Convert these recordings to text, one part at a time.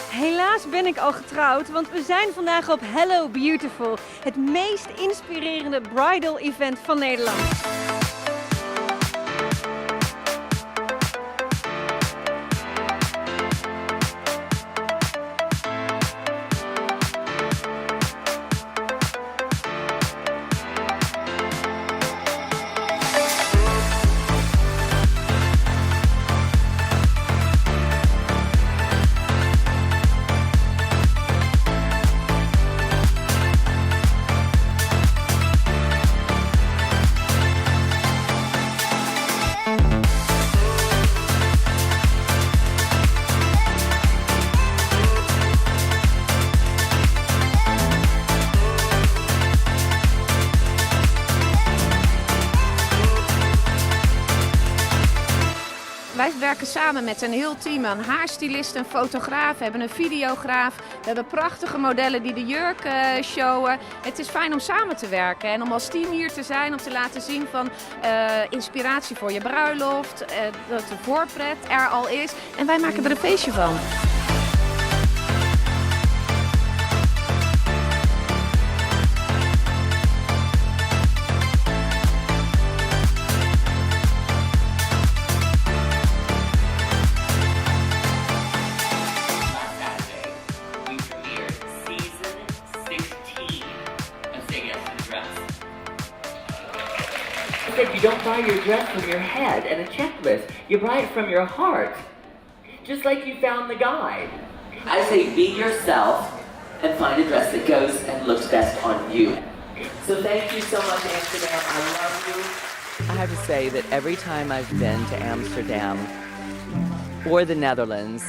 Helaas ben ik al getrouwd, want we zijn vandaag op Hello Beautiful, het meest inspirerende bridal event van Nederland. Wij werken samen met een heel team, een haarstylist, een fotograaf, we hebben een videograaf. We hebben prachtige modellen die de jurk showen. Het is fijn om samen te werken en om als team hier te zijn, om te laten zien van inspiratie voor je bruiloft, dat de voorpret er al is. En wij maken er een feestje van. You don't buy your dress from your head and a checklist. You buy it from your heart. Just like you found the guide. I say be yourself and find a dress that goes and looks best on you. So thank you so much, Amsterdam. I love you. I have to say that every time I've been to Amsterdam or the Netherlands,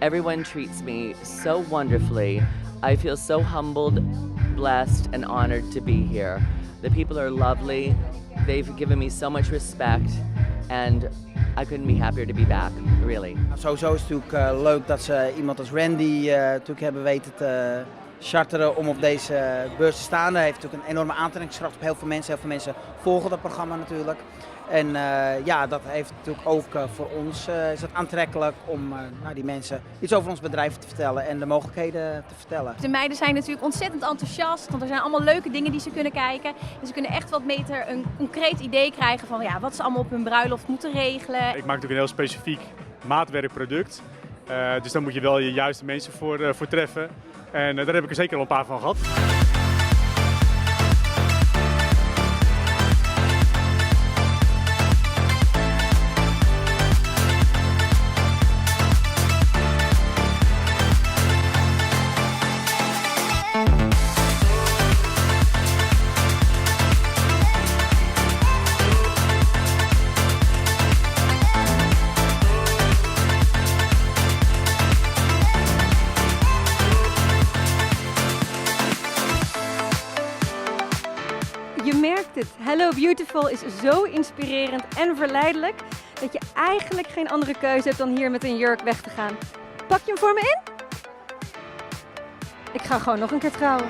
everyone treats me so wonderfully. I feel so humbled, blessed, and honored to be here. The people are lovely. They've given me so much respect and I couldn't be happier to be back, really. Sowieso is het natuurlijk leuk dat ze iemand als Randy natuurlijk hebben weten te charteren om op deze beurs te staan. Hij heeft natuurlijk een enorme aantrekkingskracht op heel veel mensen. Heel veel mensen volgen dat programma natuurlijk. En ja, dat heeft natuurlijk ook voor ons is het aantrekkelijk om die mensen iets over ons bedrijf te vertellen en de mogelijkheden te vertellen. De meiden zijn natuurlijk ontzettend enthousiast, want er zijn allemaal leuke dingen die ze kunnen kijken. En ze kunnen echt wat beter een concreet idee krijgen van ja, wat ze allemaal op hun bruiloft moeten regelen. Ik maak natuurlijk een heel specifiek maatwerkproduct. Dus daar moet je wel je juiste mensen voor treffen. En daar heb ik er zeker al een paar van gehad. Je merkt het, Hello Beautiful is zo inspirerend en verleidelijk dat je eigenlijk geen andere keuze hebt dan hier met een jurk weg te gaan. Pak je hem voor me in? Ik ga gewoon nog een keer trouwen.